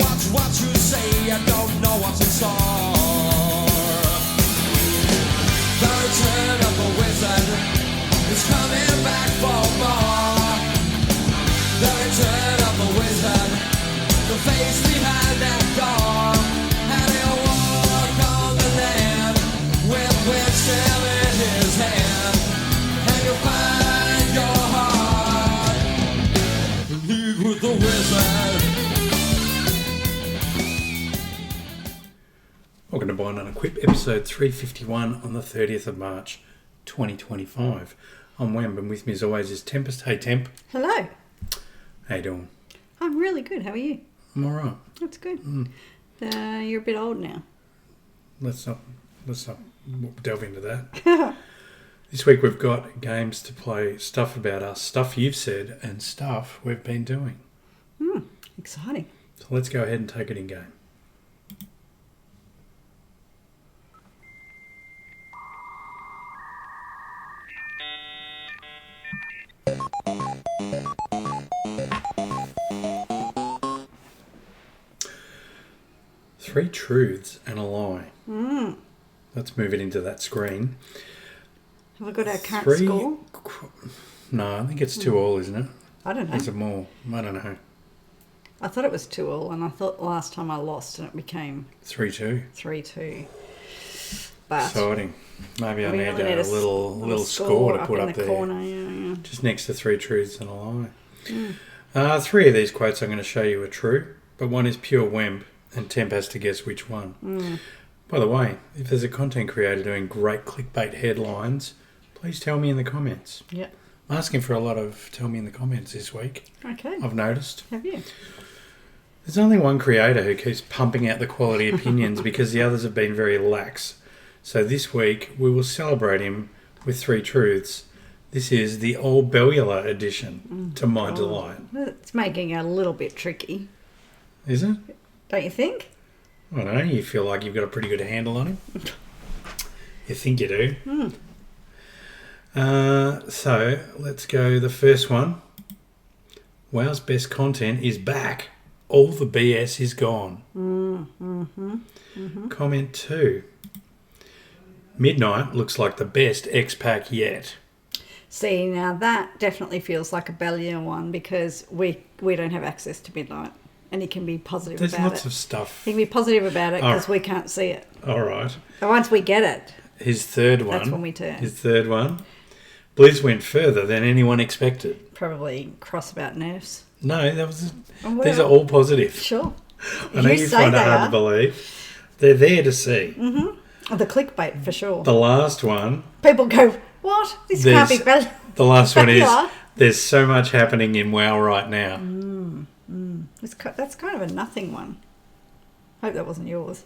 what you say, I don't know what's in store. The return of the wizard is coming back for more. The return of the wizard, the face behind that door. And he'll walk on the land with wisdom in his hand. And you'll find your heart in league with the wizard. Welcome to Bind Unequipped, episode 351 on the 30th of March 2025. I'm Wemb, and with me as always is Tempest. Hey Temp. Hello. How you doing? I'm really good. How are you? I'm alright. That's good. You're a bit old now. Let's not delve into that. This week we've got games to play, stuff about us, stuff you've said, and stuff we've been doing. Exciting. So let's go ahead and take it in game. Three truths and a lie. Let's move it into that screen. Have we got our current score? No, I think it's 2-2, isn't it? I don't know. Is it more? I don't know. I thought it was 2-2, and I thought last time I lost and it became 3-2. 3-2. But Exciting. Maybe I we need only a need little score to put in up the there. corner. Yeah. Just next to three truths and a lie. Three of these quotes I'm going to show you are true, but one is pure Wemb, and Temp has to guess which one. By the way, if there's a content creator doing great clickbait headlines, please tell me in the comments. Yeah. I'm asking for a lot of tell me in the comments this week. Okay. I've noticed. Have you? There's only one creator who keeps pumping out the quality opinions because the others have been very lax. So this week we will celebrate him with three truths. This is the Old Bellular edition, to my delight. It's making it a little bit tricky, Is it? don't you think? I don't know. You feel like you've got a pretty good handle on him? You think you do? So let's go. The first one. Wow's best content is back. All the BS is gone. Comment 2. Midnight looks like the best X-Pack yet. See, now that definitely feels like a Bellular one because we don't have access to Midnight. And he can be positive There's about it. lots of stuff. He can be positive about it because we can't see it. All right. But once we get it, His third one. that's when we turn. His third one. Blizz went further than anyone expected. Probably cross about nerves. No, that was. Well, These are all positive. Sure. I know you find it hard to believe. They're there to see. Oh, the clickbait for sure. The last one. People go, what? This can't be Bellular. The last one is. Bellular? There's so much happening in WoW right now. That's kind of a nothing one. Hope that wasn't yours.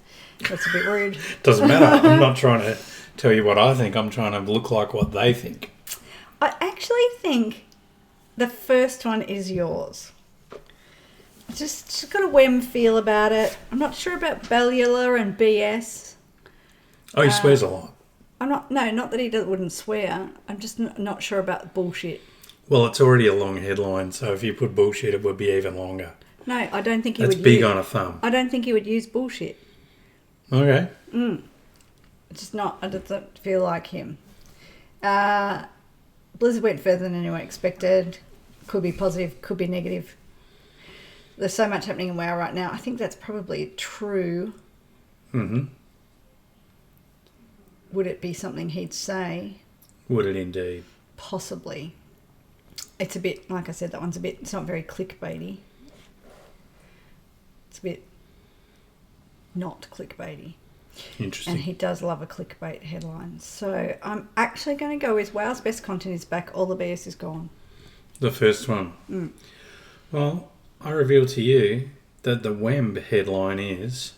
That's a bit rude. Doesn't matter. I'm not trying to tell you what I think. I'm trying to look like what they think. I actually think the first one is yours. Just got a Wem feel about it. I'm not sure about Bellular and BS. Oh, he swears a lot. Not that he wouldn't swear. I'm just not sure about bullshit. Well, it's already a long headline, so if you put bullshit, it would be even longer. No, I don't think he That's would. big on a thumb. I don't think he would use bullshit. Okay. It's just not. I just don't feel like him. Blizzard went further than anyone expected. Could be positive, could be negative. There's so much happening in WoW right now. I think that's probably true. Would it be something he'd say? Would it indeed? Possibly. It's a bit, like I said, that one's a bit, it's not very clickbaity. It's a bit not clickbaity. Interesting. And he does love a clickbait headline. So I'm actually going to go with Wow's best content is back, all the BS is gone. The first one. Well, I reveal to you that the Wemb headline is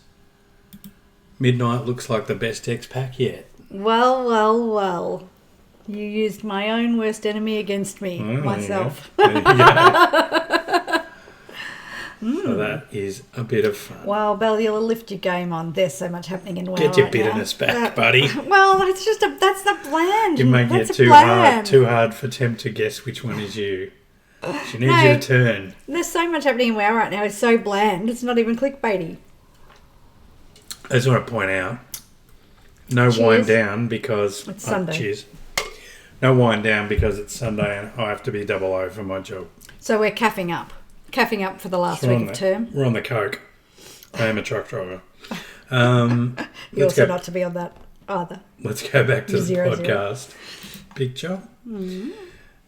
Midnight looks like the best X-Pack yet. Well. You used my own worst enemy against me, myself. There you go. So that is a bit of fun. Wow, Bellular, lift your game on. There's so much happening in WoW Get your right bitterness now. back, buddy. Well, that's the plan. You're making it too hard for Temp to guess which one is you. She needs you to turn. There's so much happening in WoW right now. It's so bland. It's not even clickbaity. I just want to point out, no Cheers. wind down because... It's Sunday. Cheers. No wind down because it's Sunday and I have to be 00 for my job. So we're caffing up. Caffing up for the last So week of term. We're on the coke. I am a truck driver. You also not to be on that either. Let's go back to the 0, podcast picture.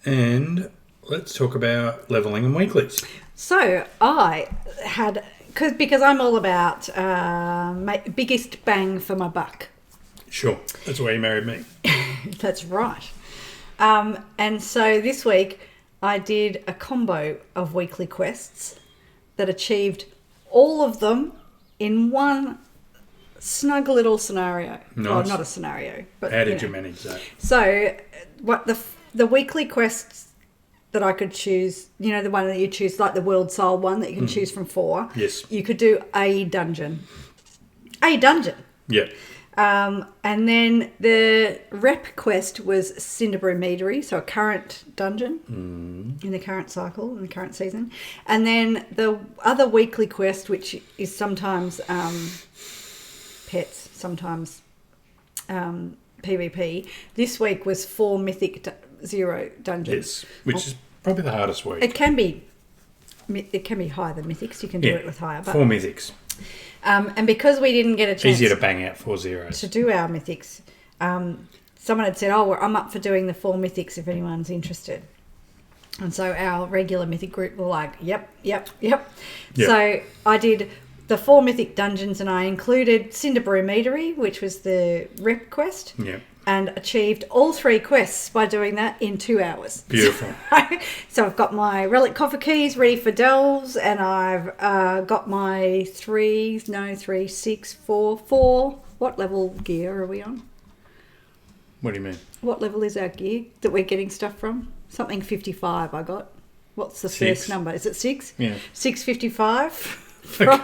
And let's talk about levelling and weeklies. So I had... Because I'm all about biggest bang for my buck. Sure. That's why you married me. That's right. And so this week I did a combo of weekly quests that achieved all of them in one snug little scenario. Nice. Well, not a scenario, but How did you manage that? So what the weekly quests that I could choose, you know, the one that you choose, like the World Soul one that you can choose from 4. Yes. You could do a dungeon. A dungeon. Yeah. And then the rep quest was Cinderbrew Meadery, so a current dungeon in the current cycle, in the current season. And then the other weekly quest, which is sometimes pets, sometimes PvP, this week was 4 Mythic Zero dungeons. Yes. Which is probably the hardest week. It can be higher than Mythics. You can do it with higher. But, 4 mythics. and because we didn't get a chance... Easier to bang out 4 zeros. to do our mythics, someone had said, I'm up for doing the 4 mythics if anyone's interested. And so our regular mythic group were like, yep. So I did the 4 mythic dungeons and I included Cinderbrew Meadery, which was the rep quest. Yeah. And achieved all 3 quests by doing that in 2 hours. Beautiful. So I've got my relic coffer keys ready for delves, and I've got my 4. What level gear are we on? What do you mean? What level is our gear that we're getting stuff from? Something 55 I got. What's the 6. first number? Is it 6? Yeah. 655. Okay.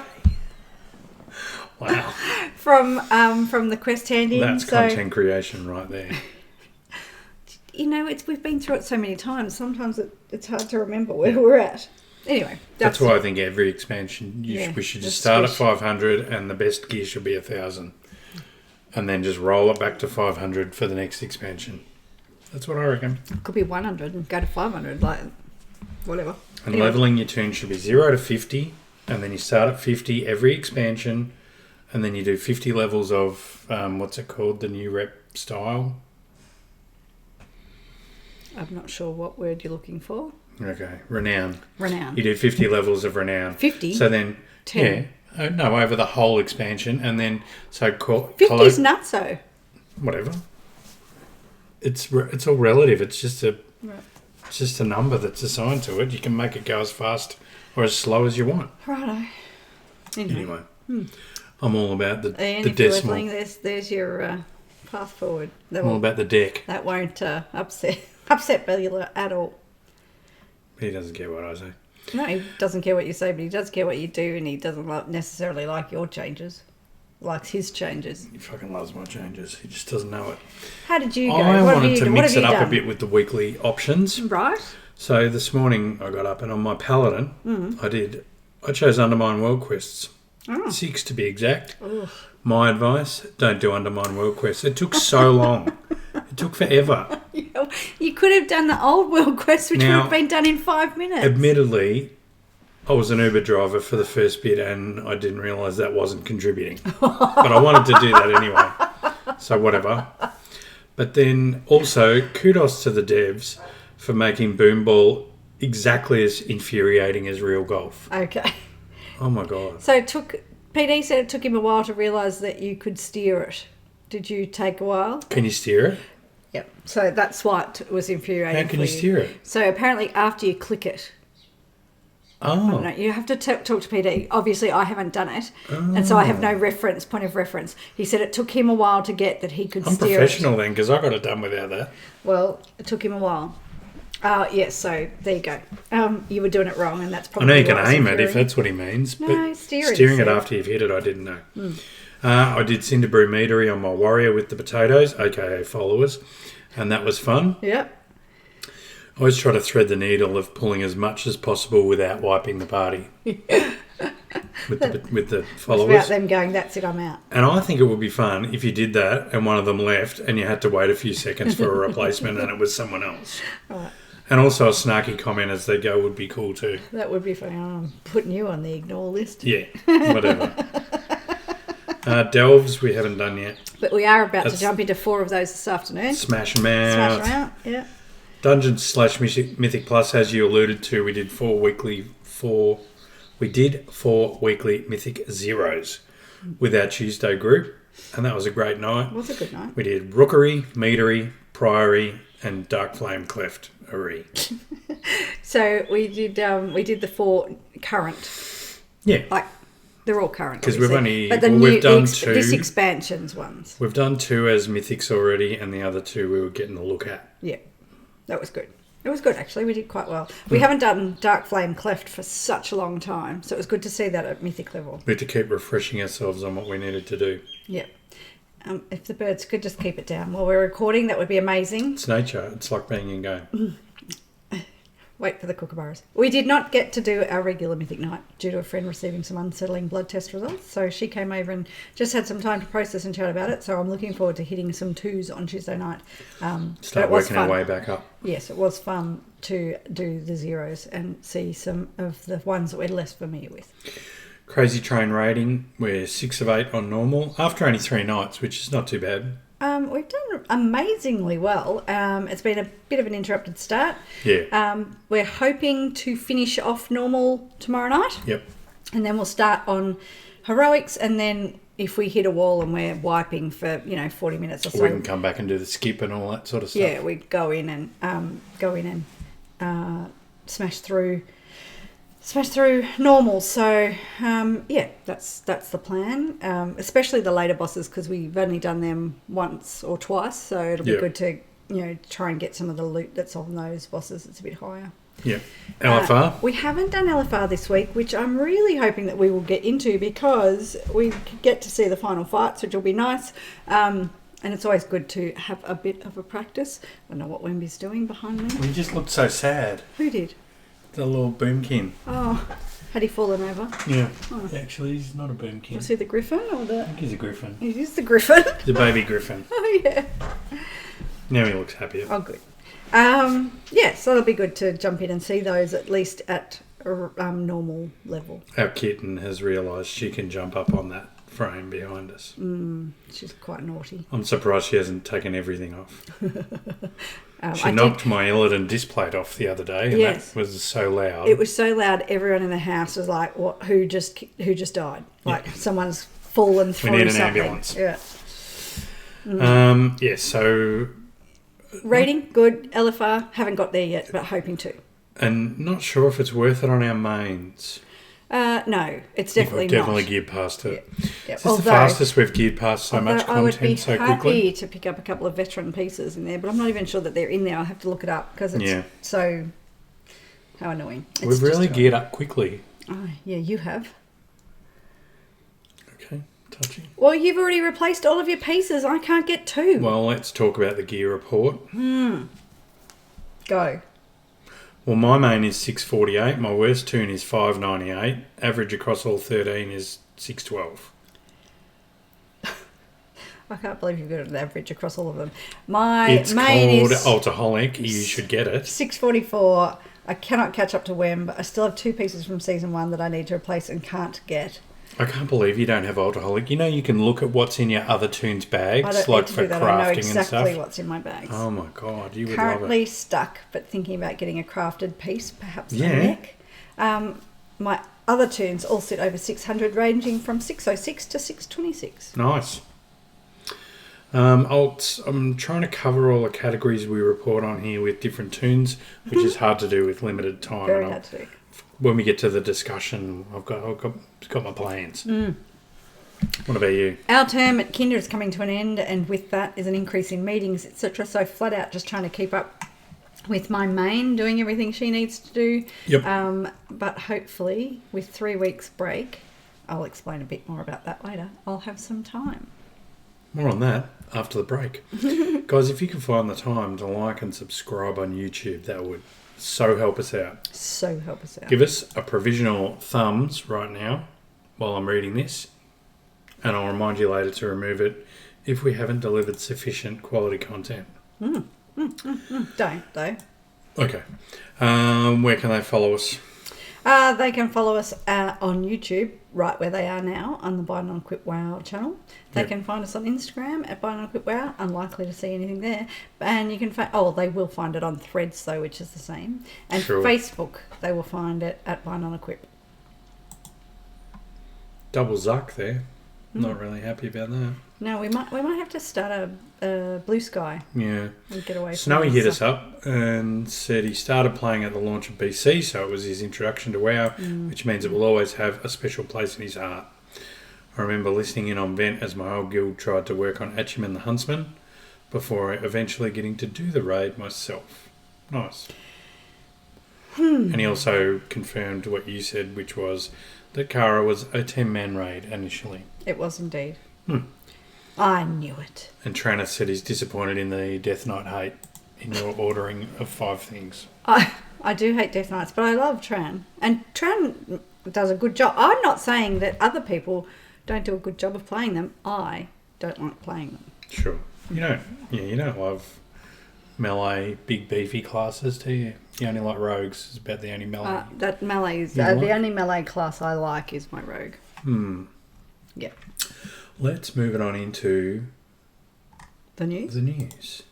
Wow. From the quest handing. That's content creation right there. You know, we've been through it so many times. Sometimes it's hard to remember where we're at. Anyway, that's why I think every expansion we should just start at 500 and the best gear should be 1,000, and then just roll it back to 500 for the next expansion. That's what I reckon. It could be 100 and go to 500, like whatever. And leveling your tune should be 0 to 50, and then you start at 50 every expansion. And then you do 50 levels of, what's it called, the new rep style? I'm not sure what word you're looking for. Okay, renown. Renown. You do 50 levels of renown. 50? So then, 10. Yeah. No, over the whole expansion. And then, so... 50's nutso. Whatever. It's all relative. It's just a number that's assigned to it. You can make it go as fast or as slow as you want. Righto. Anyway. I'm all about the and if decimal. You're listening, there's your path forward. I'm all about the deck. That won't upset Bellula at all. He doesn't care what I say. No, he doesn't care what you say, but he does care what you do, and he doesn't necessarily like your changes. Likes his changes. He fucking loves my changes. He just doesn't know it. How did you go? I wanted to mix it up a bit with the weekly options. Right. So this morning I got up and on my Paladin, I chose Undermine World Quests. 6 to be exact. Ugh. My advice, don't do Undermine World Quests. It took so long. It took forever. You could have done the old world quest, which would have been done in 5 minutes. Admittedly, I was an Uber driver for the first bit and I didn't realise that wasn't contributing. But I wanted to do that anyway. So whatever. But then also, kudos to the devs for making Boom Ball exactly as infuriating as real golf. Okay. Oh my God. So PD said it took him a while to realise that you could steer it. Did you take a while? Can you steer it? Yep. So that's why it was infuriating. How can you steer it? So apparently after you click it. Oh. No, you have to talk to PD. Obviously I haven't done it. And so I have no point of reference. He said it took him a while to get that he could steer it. I'm professional then because I got it done without that. Well, it took him a while. Yes, so there you go. You were doing it wrong, and that's I probably. know you can aim it if that's what he means. No, but steering it after you've hit it, I didn't know. I did Cinderbrew Meadery on my warrior with the potatoes, aka followers, and that was fun. Yep. I always try to thread the needle of pulling as much as possible without wiping the party with the followers. Without them going, that's it, I'm out. And I think it would be fun if you did that and one of them left and you had to wait a few seconds for a replacement and it was someone else. Right. And also a snarky comment as they go would be cool too. That would be fun. I'm putting you on the ignore list. Yeah, whatever. Delves we haven't done yet. But we are about to jump into 4 of those this afternoon. Smash them out. Smash them out, yeah. Dungeons/Mythic Plus, as you alluded to, we did 4 weekly Mythic Zeros with our Tuesday group, and that was a great night. It was a good night. We did Rookery, Meadery, Priory, and Dark Flame Cleftery. So we did the 4 current. Yeah. Like, they're all current. Because we've only... But we've done 2. This expansions ones. We've done 2 as Mythics already, and the other 2 we were getting a look at. Yeah. That was good. It was good, actually. We did quite well. We haven't done Dark Flame Cleft for such a long time, so it was good to see that at Mythic level. We had to keep refreshing ourselves on what we needed to do. Yeah. If the birds could just keep it down while we're recording, that would be amazing. It's nature. It's like being in game. Wait for the kookaburras. We did not get to do our regular Mythic night due to a friend receiving some unsettling blood test results. So she came over and just had some time to process and chat about it. So I'm looking forward to hitting some 2s on Tuesday night. Start working our way back up. Yes, it was fun to do the zeros and see some of the ones that we're less familiar with. Crazy Train rating, we're 6 of 8 on normal after only 3 nights, which is not too bad. We've done amazingly well. It's been a bit of an interrupted start. Yeah. We're hoping to finish off normal tomorrow night. Yep. And then we'll start on heroics, and then if we hit a wall and we're wiping for 40 minutes or so, we can come back and do the skip and all that sort of stuff. Yeah, we go in and smash through normal. So yeah, that's the plan. Especially the later bosses, because we've only done them once or twice, so it'll be good to try and get some of the loot that's on those bosses. It's a bit higher. Yeah. LFR? We haven't done LFR this week, which I'm really hoping that we will get into, because we get to see the final fights, which will be nice. And it's always good to have a bit of a practice. I don't know what Wemby's doing behind me. Well, he just looked so sad. Who did? The little boomkin. Oh, had he fallen over? Yeah. Oh. Actually, he's not a boomkin. Was he the griffin or the... I think he's a griffin. He is the griffin. The baby griffin. Oh, yeah. Now he looks happier. Oh, good. Yeah, so it'll be good to jump in and see those at least at normal level. Our kitten has realised she can jump up on that frame behind us. She's quite naughty. I'm surprised she hasn't taken everything off. She knocked my Illidan displate off the other day, and that was so loud. It was so loud, everyone in the house was like, "What? Who just died? Like someone's fallen through something." We need an ambulance. Yeah. Yeah, so... Rating, good. LFR, haven't got there yet, but hoping to. And not sure if it's worth it on our mains. No, it's definitely not. We've definitely geared past it. Yeah. Is this the fastest we've geared past so much content so quickly? I would be happy to pick up a couple of veteran pieces in there, but I'm not even sure that they're in there. I'll have to look it up, because it's so... How annoying. We've really geared up quickly. Oh, yeah, you have. Okay, touching. Well, you've already replaced all of your pieces. I can't get 2. Well, let's talk about the gear report. Go. Well, my main is 648. My worst tune is 598. Average across all 13 is 612. I can't believe you've got an average across all of them. My it's main called is Altaholic. You should get it. 644. I cannot catch up to Wem. I still have 2 pieces from season 1 that I need to replace and can't get. I can't believe you don't have Altaholic. You know, you can look at what's in your other tunes bags, I don't like need to for do that. crafting I know and stuff. exactly what's in my bags. Oh my God, you would love it. Currently stuck, but thinking about getting a crafted piece, perhaps for neck. My other tunes all sit over 600, ranging from 606 to 626. Nice. I'm trying to cover all the categories we report on here with different tunes, which is hard to do with limited time. Very hard to do. When we get to the discussion, I've got my plans. What about you? Our term at Kinder is coming to an end, and with that is an increase in meetings, etc. So flat out just trying to keep up with my main, doing everything she needs to do. Yep. But hopefully, with 3 weeks break, I'll explain a bit more about that later, I'll have some time. More on that after the break. Guys, if you can find the time to like and subscribe on YouTube, that would so help us out. So help us out. Give us a provisional thumbs right now while I'm reading this, and I'll remind you later to remove it if we haven't delivered sufficient quality content. Don't, though. Okay. Where can they follow us? They can follow us on YouTube, right where they are now, on the Buy None Quit Wow channel. They can find us on Instagram at Buy None Quit Wow. Unlikely to see anything there. And you can find... Oh, they will find it on Threads, though, which is the same. And Sure. Facebook, they will find it at Buy None Quit. Double Zuck there. Not really happy about that. No, we might have to start a Blue Sky Yeah. and get away from Snowy this hit us stuff. up and said he started playing at the launch of BC, so it was his introduction to WoW, which means it will always have a special place in his heart. I remember listening in on Vent as my old guild tried to work on Achuman the Huntsman before eventually getting to do the raid myself. Nice. And he also confirmed what you said, which was that Kara was a 10-man raid initially. It was indeed. I knew it. And Traneth said he's disappointed in the Death Knight hate in your ordering of 5 things. I do hate Death Knights, but I love Tran. And Tran does a good job. I'm not saying that other people don't do a good job of playing them. I don't like playing them. Sure. You don't love melee, big beefy classes, do you? You only like rogues. It's about the only melee. That melee is... You like? the only melee class I like is my rogue. Yeah. Let's move it on into The news? the news.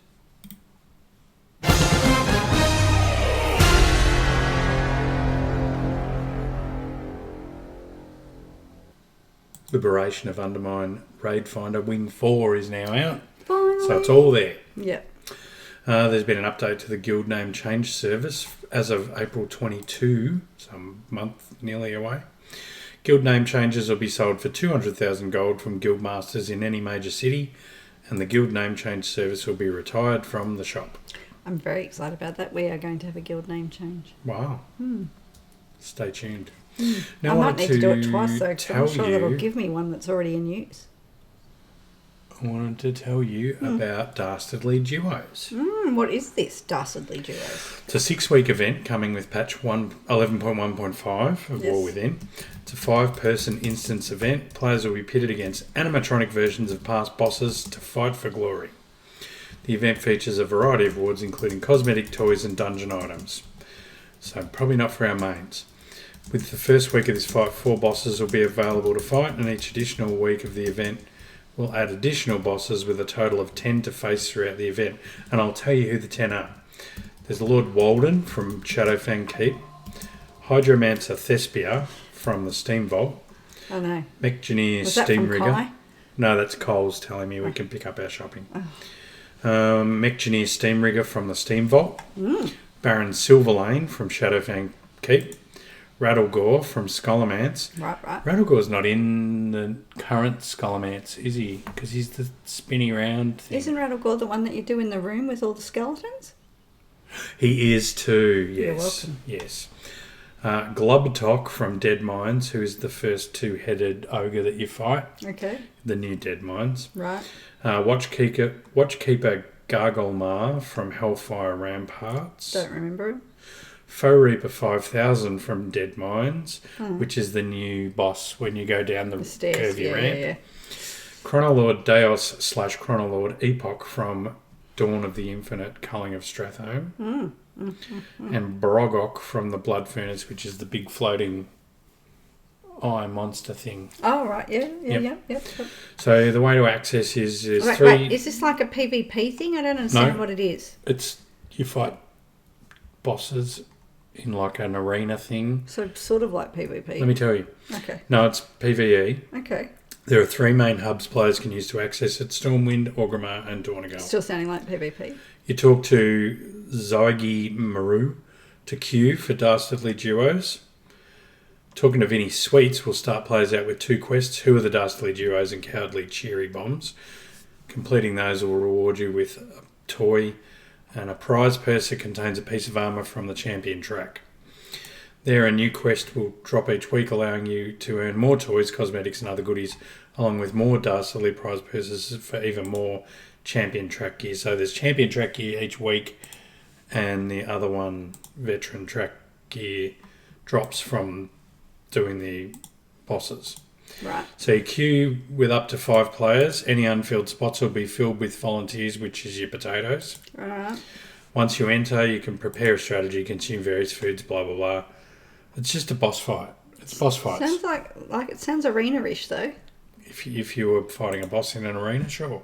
Liberation of Undermine Raid Finder Wing 4 is now out. Finally. So it's all there. Yeah. There's been an update to the guild name change service as of April 22, some month nearly away. Guild name changes will be sold for 200,000 gold from guild masters in any major city, and the guild name change service will be retired from the shop. I'm very excited about that. We are going to have a guild name change. Wow. Stay tuned. I Now might need to do it twice, though, because I'm not tell sure you- that'll give me one that's already in use. I wanted to tell you about Dastardly Duos. What is this Dastardly Duos? It's a 6-week event coming with patch 11.1.5 of Yes. War Within. It's a 5-person instance event. Players will be pitted against animatronic versions of past bosses to fight for glory. The event features a variety of awards, including cosmetic, toys and dungeon items. So probably not for our mains. With the first week of this fight, 4 bosses will be available to fight, and each additional week of the event will add additional bosses with a total of 10 to face throughout the event. And I'll tell you who the 10 are. There's Lord Walden from Shadowfang Keep, Hydromancer Thespia from the Steam Vault, I know. Mechgineer Was that Steam from Rigger. Kai? No, that's Cole's telling me we can pick up our shopping. Mechgineer Steam Rigger from the Steam Vault, Baron Silverlane from Shadowfang Keep, Rattlegore from Skullomance. Right. Rattlegore's not in the current Skullomance, is he? Because he's the spinny round thing. Isn't Rattlegore the one that you do in the room with all the skeletons? He is too, You're yes. welcome. Yes. Glubtok from Dead Mines, who is the first 2-headed ogre that you fight. Okay. The new Dead Mines. Right. Watchkeeper Gargolmar from Hellfire Ramparts. Don't remember it. Foe Reaper 5000 from Dead Mines, which is the new boss when you go down the Stairs. curvy ramp. Yeah. Chronoloord Deos / Chronoloord Epoch from Dawn of the Infinite Culling of Strathhome. And Brogok from the Blood Furnace, which is the big floating eye monster thing. Oh, right. Yeah. Yep. So the way to access is Wait, three... is this like a PvP thing? I don't understand No. what it is. It's you fight bosses in like an arena thing. So sort of like PvP. Let me tell you. Okay. No, it's PvE. Okay. There are 3 main hubs players can use to access it: Stormwind, Orgrimmar and Dornegal. Still sounding like PvP. You talk to Zygi Maru to queue for Dastardly Duos. Talking to Vinny Sweets will start players out with 2 quests: Who are the Dastardly Duos and Cowardly Cheery Bombs. Completing those will reward you with a toy, and a prize purse that contains a piece of armour from the champion track. There, a new quest will drop each week, allowing you to earn more toys, cosmetics, and other goodies, along with more Dastardly prize purses for even more champion track gear. So there's champion track gear each week, and the other one, veteran track gear, drops from doing the bosses. Right. So you queue with up to 5 players. Any unfilled spots will be filled with volunteers, which is your potatoes. Right. Once you enter, you can prepare a strategy, consume various foods, blah, blah, blah. It's just a boss fight. It's boss fights. Sounds like it sounds arena-ish though. If you were fighting a boss in an arena, sure.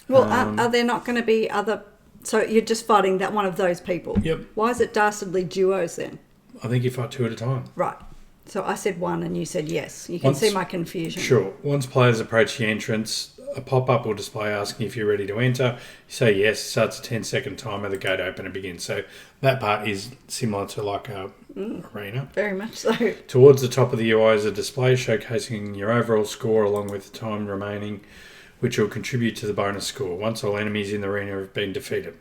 Well, are there not going to be other... So you're just fighting that one of those people? Yep. Why is it Dastardly duos then? I think you fight 2 at a time. Right. So I said 1 and you said yes. You can see my confusion. Sure. Once players approach the entrance, a pop-up will display asking if you're ready to enter. You say yes, starts a 10-second timer, the gate open and begins. So that part is similar to like a arena. Very much so. Towards the top of the UI is a display showcasing your overall score along with the time remaining, which will contribute to the bonus score once all enemies in the arena have been defeated.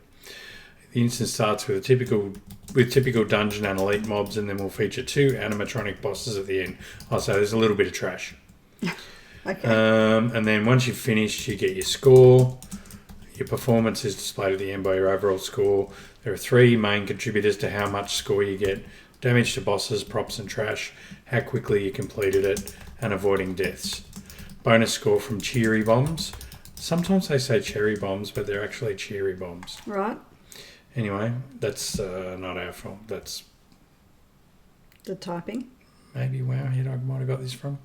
The instance starts with typical dungeon and elite mobs, and then will feature 2 animatronic bosses at the end. Oh, so there's a little bit of trash. Okay. And then once you've finished, you get your score. Your performance is displayed at the end by your overall score. There are 3 main contributors to how much score you get: damage to bosses, props and trash, how quickly you completed it, and avoiding deaths. Bonus score from cheery bombs. Sometimes they say cherry bombs, but they're actually cheery bombs. Right. Anyway, that's not our fault. That's The typing. maybe Wowhead I might have got this from.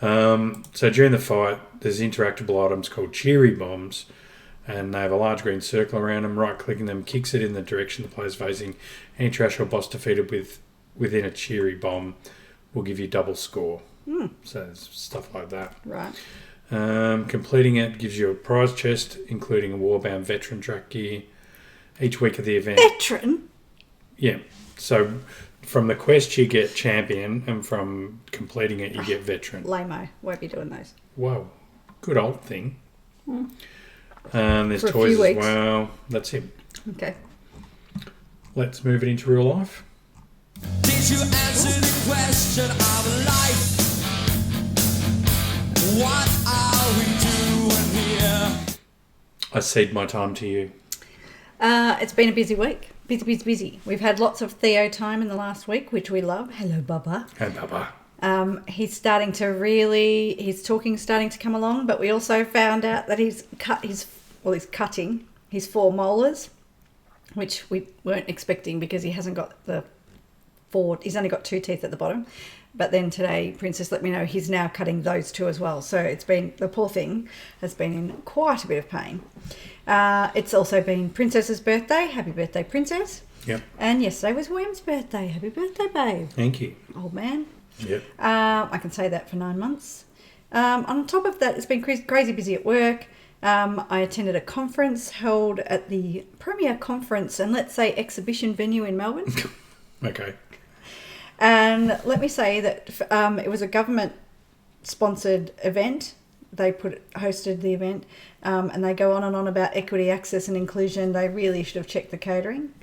So during the fight, there's interactable items called cheery bombs, and they have a large green circle around them. Right-clicking them kicks it in the direction the player's facing. Any trash or boss defeated within a cheery bomb will give you double score. So there's stuff like that. Right. Completing it gives you a prize chest, including a Warbound veteran track gear. Each week of the event. Veteran? Yeah. So from the quest you get champion, and from completing it you get veteran. Lame-o. Won't be doing those. Whoa. Good old thing. There's For a toys few as weeks. well. That's it. Okay. Let's move it into real life. Did you answer the question of life? What are we doing here? I cede my time to you. It's been a busy week. Busy. We've had lots of Theo time in the last week, which we love. Hello, Bubba. Hey, Papa. He's starting to come along, but we also found out that he's cutting his 4 molars, which we weren't expecting because he hasn't got he's only got 2 teeth at the bottom. But then today, Princess let me know he's now cutting those 2 as well. So the poor thing has been in quite a bit of pain. It's also been Princess's birthday. Happy birthday, Princess. Yep. And yesterday was Wem's birthday. Happy birthday, babe. Thank you. Old man. Yep. I can say that for 9 months. On top of that, it's been crazy busy at work. I attended a conference held at the Premier Conference and let's say exhibition venue in Melbourne. Okay. And let me say that it was a government-sponsored event. They hosted the event, and they go on and on about equity, access and inclusion. They really should have checked the catering.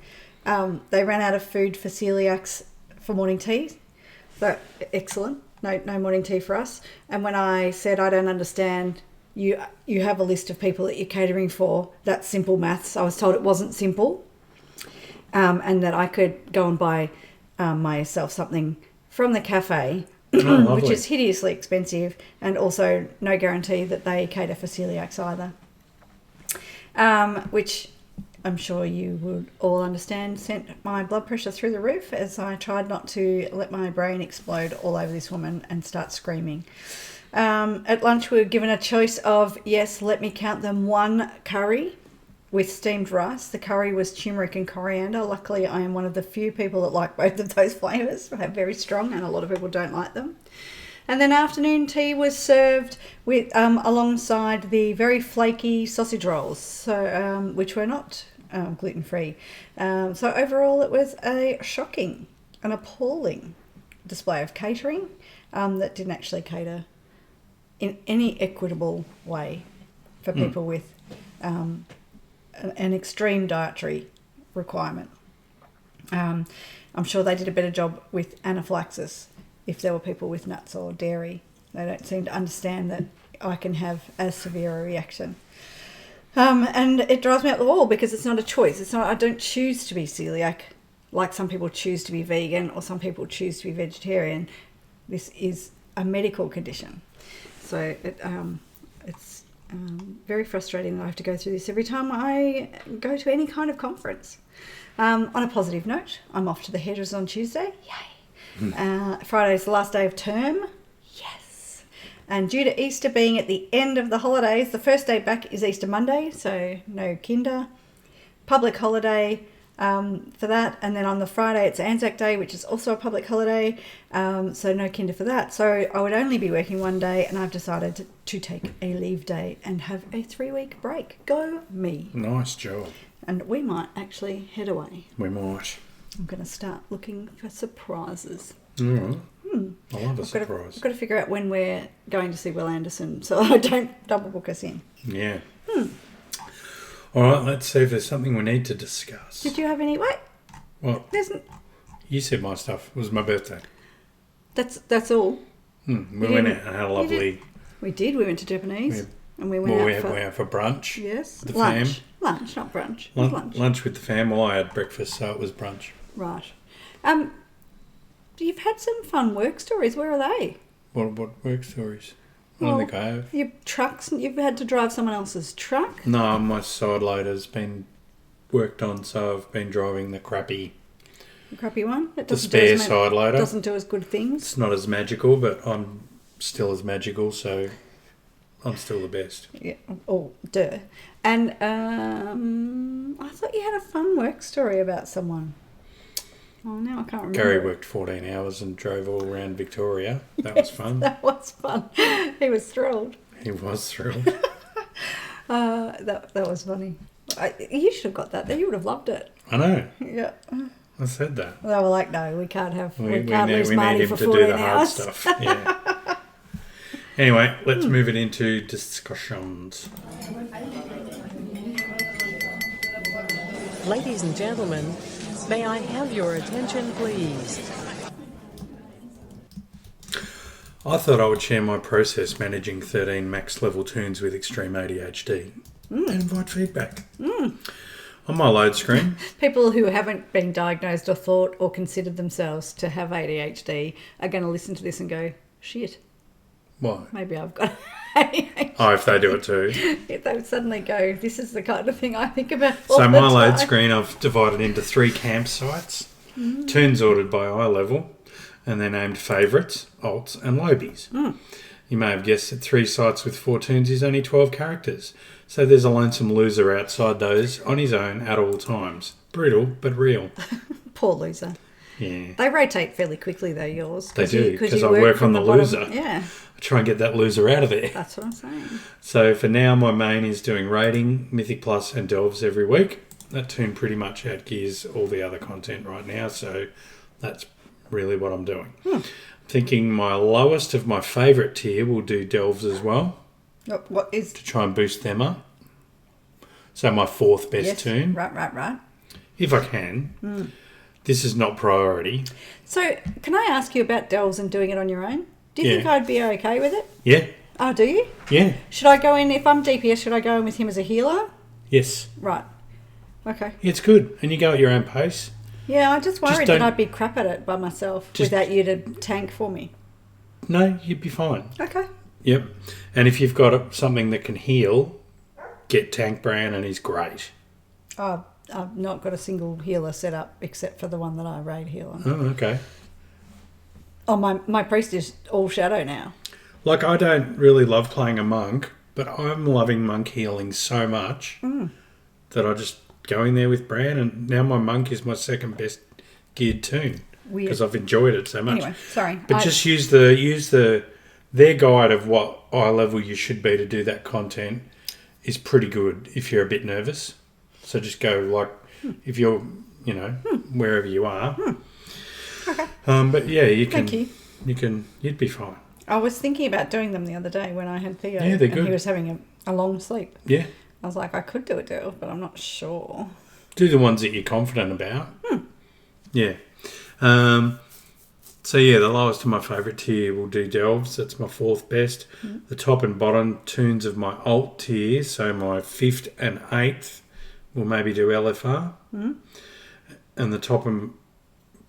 They ran out of food for celiacs for morning tea. So, excellent. No morning tea for us. And when I said I don't understand, you have a list of people that you're catering for, that's simple maths. I was told it wasn't simple, and that I could go and buy myself something from the cafe, which is hideously expensive, and also no guarantee that they cater for celiacs either. Which I'm sure you would all understand sent my blood pressure through the roof as I tried not to let my brain explode all over this woman and start screaming. At lunch we were given a choice of, yes, let me count them, 1 curry with steamed rice. The curry was turmeric and coriander. Luckily, I am one of the few people that like both of those flavours. They're very strong and a lot of people don't like them. And then afternoon tea was served with alongside the very flaky sausage rolls, so which were not gluten-free. So overall, it was a shocking and appalling display of catering that didn't actually cater in any equitable way for people with an extreme dietary requirement. I'm sure they did a better job with anaphylaxis if there were people with nuts or dairy. They don't seem to understand that I can have as severe a reaction. And it drives me up the wall because it's not a choice. It's not. I don't choose to be celiac like some people choose to be vegan or some people choose to be vegetarian. This is a medical condition. So it's very frustrating that I have to go through this every time I go to any kind of conference. On a positive note, I'm off to the hairdressers on Tuesday. Yay! Friday's the last day of term. Yes! And due to Easter being at the end of the holidays, the first day back is Easter Monday, so no kinder. Public holiday for that. And then on the Friday, it's Anzac Day, which is also a public holiday, so no kinder for that. So I would only be working one day, and I've decided to take a leave day and have a 3-week break. Go me. Nice job. And we might actually head away. We might. I'm going to start looking for surprises. All right. I love a surprise. I've got to figure out when we're going to see Will Anderson so I don't double book us in. Yeah. All right, let's see if there's something we need to discuss. Did you have any... Wait. What? You said my stuff. It was my birthday. That's all. We went out and had a lovely... We did. We went to Japanese. And we went out for brunch. Yes. With the fam. Lunch, not brunch. Lunch. Lunch with the fam. Well, I had breakfast, so it was brunch. Right. You've had some fun work stories. Where are they? What work stories? I don't think I have. Your trucks, you've had to drive someone else's truck? No, my side loader's been worked on, so I've been driving the crappy... The crappy one? The spare side loader. Doesn't do as good things? It's not as magical, but I'm still as magical, so I'm still the best. Yeah. Oh, duh. And I thought you had a fun work story about someone. Oh, now I can't remember. Gary worked 14 hours and drove all around Victoria. That was fun. That was fun. He was thrilled. He was thrilled. That was funny. You should have got that. You would have loved it. I know. Yeah. I said that. They were like, no, we can't have. We need Marty him for to 14 do the hard hours. stuff. Yeah. Anyway, let's move it into discussions. Ladies and gentlemen, may I have your attention, please? I thought I would share my process managing 13 max level tunes with extreme ADHD and invite feedback. On my load screen. People who haven't been diagnosed or thought or considered themselves to have ADHD are going to listen to this and go, shit. Why? Maybe I've got ADHD. Oh, if they do it too. If they would suddenly go, this is the kind of thing I think about So all the my time. load screen I've divided into 3 campsites. Tunes ordered by eye level, and they're named favourites, alts and lobies. You may have guessed that 3 sites with 4 tunes is only 12 characters. So there's a lonesome loser outside those on his own at all times. Brutal, but real. Poor loser. Yeah. They rotate fairly quickly though, yours. They do, because I you work from on the bottom. loser. Yeah. I try and get that loser out of there. That's what I'm saying. So for now, my main is doing rating, Mythic Plus and Delves every week. That tune pretty much outgears all the other content right now, so that's really what I'm doing. Thinking my lowest of my favourite tier will do Delves as well. What is... To try and boost them up. So my 4th best tune. Right. If I can. This is not priority. So, can I ask you about Delves and doing it on your own? Do you Yeah. think I'd be okay with it? Yeah. Oh, do you? Yeah. Should I go in, if I'm DPS, should I go in with him as a healer? Yes. Right. Okay. It's good. And you go at your own pace. Yeah, I just worried don't- that I'd be crap at it by myself Just- without you to tank for me. No, you'd be fine. Okay. Yep. And if you've got something that can heal, get Tank Bran and he's great. Oh, I've not got a single healer set up except for the one that I raid heal on. Oh, okay. Oh, my priest is all shadow now. Like, I don't really love playing a monk, but I'm loving monk healing so much that I just go in there with Bran, and now my monk is my 2nd best geared tune because I've enjoyed it so much. Anyway, sorry. But just use their guide of what eye level you should be to do that content is pretty good if you're a bit nervous. So just go like if you're, wherever you are. Okay. But yeah, you can. Thank you. You'd be fine. I was thinking about doing them the other day when I had Theo. Yeah, they're and good. he was having a long sleep. Yeah. I was like, I could do a Delve, but I'm not sure. Do the ones that you're confident about. Yeah. So yeah, the lowest of my favourite tier will do Delves. That's my fourth best. The top and bottom tunes of my alt tier, so my fifth and eighth, will maybe do LFR. And the top and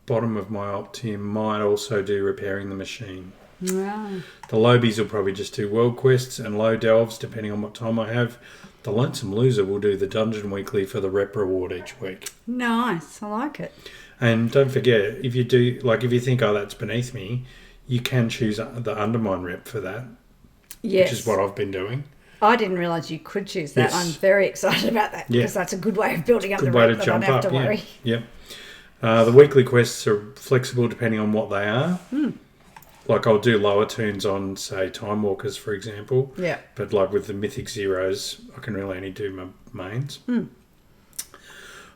bottom of my alt tier might also do Repairing the Machine. Wow. The lobies will probably just do World Quests and low Delves, depending on what time I have. The Lonesome Loser will do the Dungeon Weekly for the rep reward each week. Nice. I like it. And don't forget, if you do, like if you think, oh, that's beneath me, you can choose the Undermine rep for that. Yes. Which is what I've been doing. I didn't realise you could choose that. Yes. I'm very excited about that because that's a good way of building up Good the way rep to that I jump don't have up. to worry. Yep. The weekly quests are flexible depending on what they are. Like I'll do lower tunes on, say, Time Walkers, for example. Yeah. But like with the Mythic Zeros, I can really only do my mains.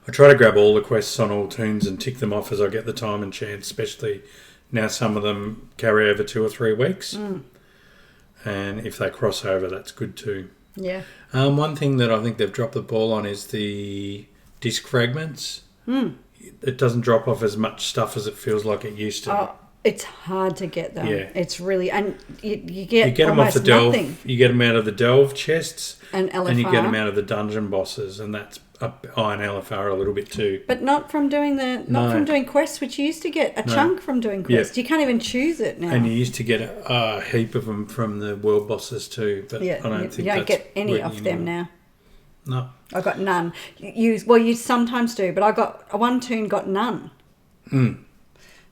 I try to grab all the quests on all tunes and tick them off as I get the time and chance, especially now some of them carry over 2 or 3 weeks. And if they cross over, that's good too. Yeah. One thing that I think they've dropped the ball on is the disc fragments. It doesn't drop off as much stuff as it feels like it used to. Oh, it's hard to get them. Yeah. It's really, and you get them off almost the delve. nothing. You get them out of the delve chests, And LFR. and you get them out of the dungeon bosses, and that's up and LFR a little bit too. But not from doing from doing quests, which you used to get a chunk from doing quests. You can't even choose it now. And you used to get a heap of them from the world bosses too. But I don't think you don't get any of them now. No. I got none. You sometimes do, but I got one tune got none.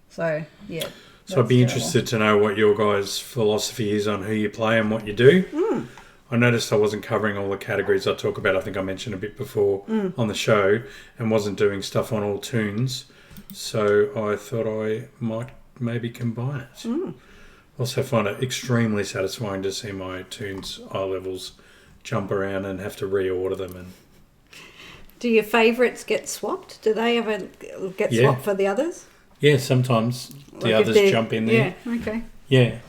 So yeah. So I'd be interested to know what your guys' philosophy is on who you play and what you do. I noticed I wasn't covering all the categories I talk about. I think I mentioned a bit before on the show, and wasn't doing stuff on all tunes. So I thought I might maybe combine it. Also find it extremely satisfying to see my tunes eye levels jump around and have to reorder them. And do your favourites get swapped? Do they ever get swapped for the others? yeah, sometimes the others jump in there. Yeah, okay. Yeah.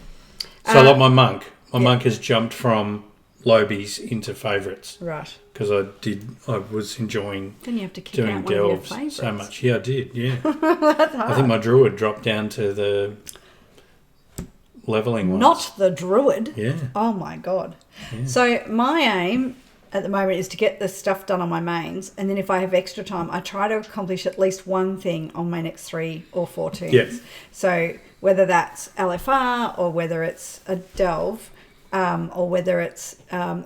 So like my monk. My monk has jumped from lobies into favourites. Right. Because I was enjoying Then you have to kick doing out one of your delves favourites. so much. Yeah, I did, yeah. That's hard. I think my druid dropped down to the levelling ones. Not the druid. Yeah. Oh my god. Yeah. So my aim at the moment is to get the stuff done on my mains, and then if I have extra time, I try to accomplish at least one thing on my next 3 or 4 tunes. Yep. So whether that's LFR or whether it's a delve, or whether it's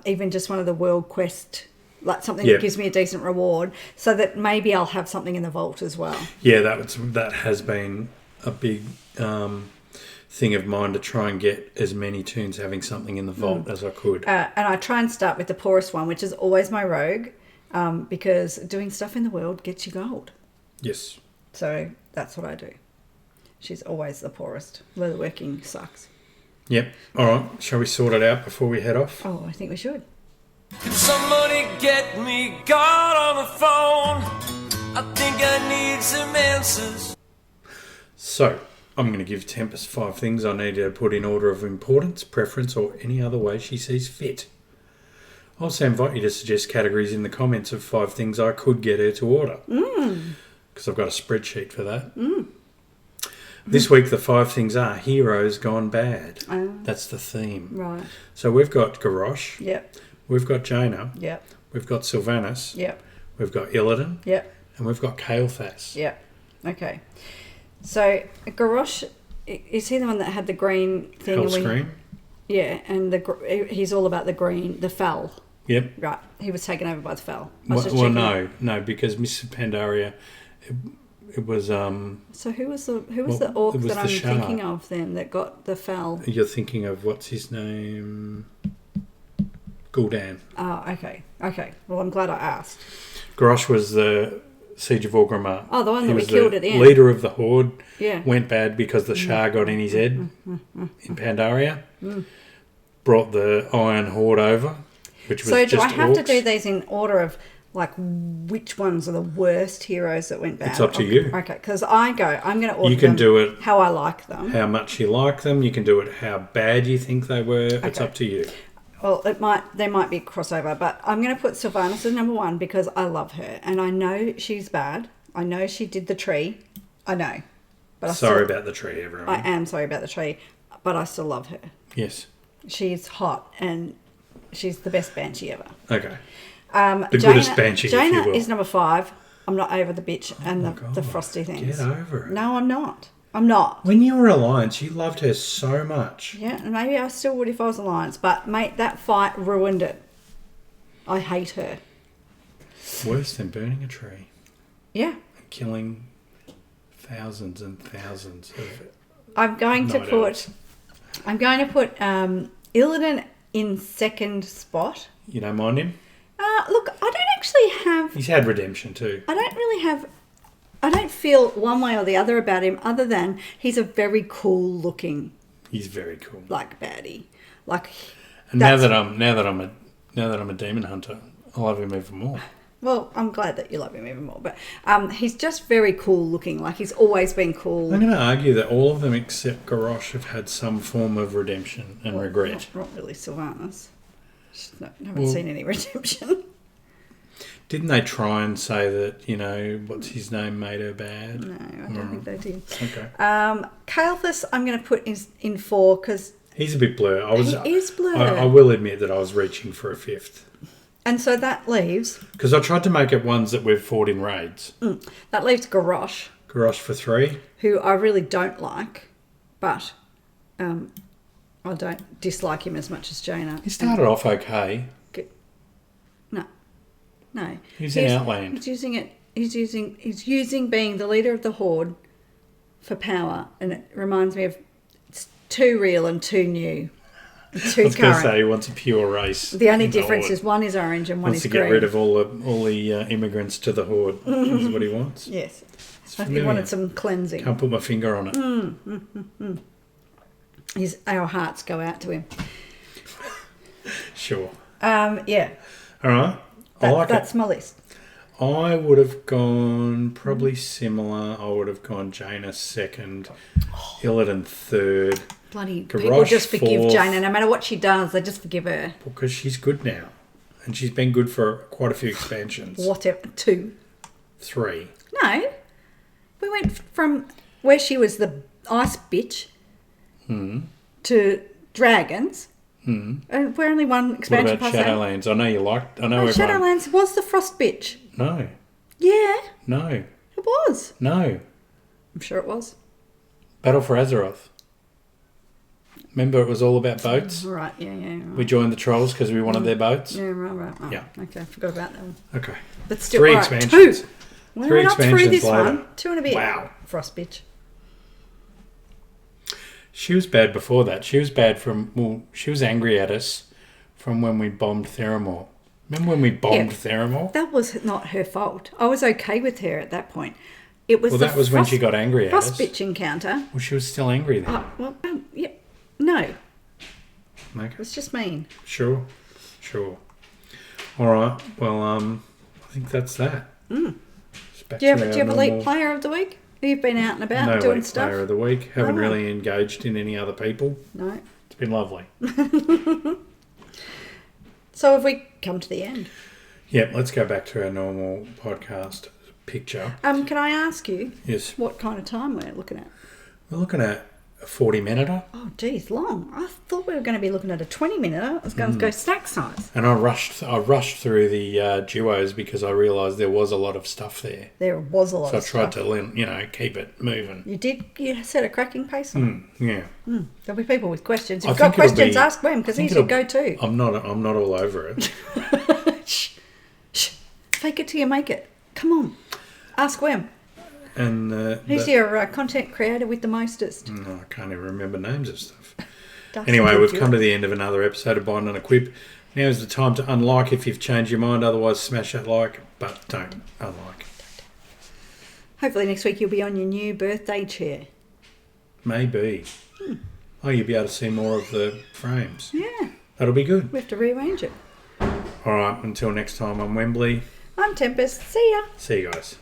even just one of the world quest, like something that gives me a decent reward, so that maybe I'll have something in the vault as well. Yeah, that has been a big thing of mine, to try and get as many tunes having something in the vault as I could. And I try and start with the poorest one, which is always my rogue, because doing stuff in the world gets you gold. Yes. So that's what I do. She's always the poorest. Leatherworking sucks. Yep. All right. Shall we sort it out before we head off? Oh, I think we should. Can somebody get me God on the phone? I think I need some answers. So, I'm going to give Tempest 5 things I need to put in order of importance, preference, or any other way she sees fit. I also invite you to suggest categories in the comments of 5 things I could get her to order. Because I've got a spreadsheet for that. This week, the 5 things are heroes gone bad. That's the theme. Right. So we've got Garrosh. Yep. We've got Jaina. Yep. We've got Sylvanas. Yep. We've got Illidan. Yep. And we've got Kael'thas. Yep. Okay. So Garrosh, is he the one that had the green thing? Hellscream. Yeah, and he's all about the green, the fel. Yep. Right. He was taken over by the fel. Well, no, because Miss Pandaria, it was. So who was the orc that I'm thinking of then that got the fel? You're thinking of what's his name? Gul'dan. Oh, okay. Okay. Well, I'm glad I asked. Garrosh was the Siege of Orgrimmar. Oh, the one that we killed at the end. Leader of the Horde. Yeah. Went bad because the Shah got in his head in Pandaria. Brought the Iron Horde over, which was so just do I have orcs. to do these in order of like which ones are the worst heroes that went bad? It's up to you. Okay, because I'm going to order You can them do it how I like them. how much you like them. You can do it how bad you think they were. It's Okay. up to you. Well, there might be crossover, but I'm going to put Sylvanas as number 1 because I love her and I know she's bad. I know she did the tree I know. But Sorry about the tree, everyone. I am sorry about the tree, but I still love her. Yes. She's hot and she's the best banshee ever. Okay. The goodest banshee, if you Jaina will. is number 5. I'm not over the bitch and the God, frosty things. Get over it. No, I'm not. I'm not. When you were Alliance, you loved her so much. Yeah, and maybe I still would if I was Alliance, but mate, that fight ruined it. I hate her. Worse than burning a tree. Yeah. And killing thousands and thousands of I'm going to put Illidan in second spot. You don't mind him? Look, I don't actually have... He's had redemption too. I don't feel one way or the other about him other than he's a very cool looking... He's very cool. Like baddie. Like... And now that I'm a demon hunter, I love him even more. Well, I'm glad that you love him even more. But he's just very cool looking. Like, he's always been cool. I'm going to argue that all of them except Garrosh have had some form of redemption and regret. Not really Sylvanas. Haven't seen any redemption. Didn't they try and say that, you know, what's his name made her bad? No, I don't think they did. Okay. Kael'thas, I'm going to put in 4 because... He's a bit blur. He is blur. I will admit that I was reaching for a 5th. And so that leaves... Because I tried to make it ones that we've fought in raids. That leaves Garrosh. Garrosh for 3. Who I really don't like, but I don't dislike him as much as Jaina. He started off okay. No. He's in Outland. He's using being the leader of the Horde for power, and it reminds me of it's too real and too new. I was going to say he wants a pure race. The only difference is one is orange and one is green. Wants to get rid of all the immigrants to the Horde. Is what he wants. Yes. I think he wanted some cleansing. Can't put my finger on it. Our hearts go out to him. Sure. Yeah. All right. That's my list. I would have gone probably similar. I would have gone Jaina 2nd, Illidan 3rd. Bloody Garrosh people just forgive 4th. Jaina. No matter what she does, they just forgive her. Because she's good now. And she's been good for quite a few expansions. Whatever. 2. 3. No. We went from where she was the ice bitch to dragons. And we're only one What expansion about past that. Shadowlands? I know you liked... I know everyone... Shadowlands was the frost bitch. No. Yeah, No. it was. No. I'm sure it was. Battle for Azeroth. Remember it was all about boats? Right, yeah. Right. We joined the trolls because we wanted their boats? Yeah, right. Oh, Yeah. Okay, I forgot about that one. Okay. But still, 3 right, expansions. 2. Well, 3 we're not through expansions this later. one. 2 and a bit. Wow. Frost bitch. She was bad before that. She was bad she was angry at us from when we bombed Theramore. Remember when we bombed Theramore? That was not her fault. I was okay with her at that point. It was that was when she got angry at us. Frost bitch encounter. Well, she was still angry then. Oh, well, yeah. No. Okay. It was just mean. Sure. All right. Well, I think that's that. Do you have a elite player of the week? You've been out and about doing elite stuff. player of the week. Haven't really engaged in any other people. No. It's been lovely. So have we come to the end? Yeah, let's go back to our normal podcast picture. Can I ask you? Yes. What kind of time we're looking at? We're looking at a 40-minute. Oh, geez, long. I thought we were going to be looking at a 20-minute. I was going to go snack size. And I rushed through the duos because I realised there was a lot of stuff there. There was a lot of stuff. So I tried to, keep it moving. You did? You set a cracking pace on it? Yeah. There'll be people with questions. If I you've got think it'll questions, be- ask Wem because he's your go-to. I'm not all over it. Shh. Fake it till you make it. Come on. Ask Wem. And He's your content creator with the mostest. I can't even remember names of stuff. Dastardly Anyway, we've duo. come to the end of another episode of Bind and Equip. Now is the time to unlike if you've changed your mind. Otherwise, smash that like, but don't unlike. Hopefully next week you'll be on your new birthday chair. Maybe. Oh, you'll be able to see more of the frames. Yeah. That'll be good. We have to rearrange it. All right, until next time, I'm Wembley. I'm Tempest. See ya. See you guys.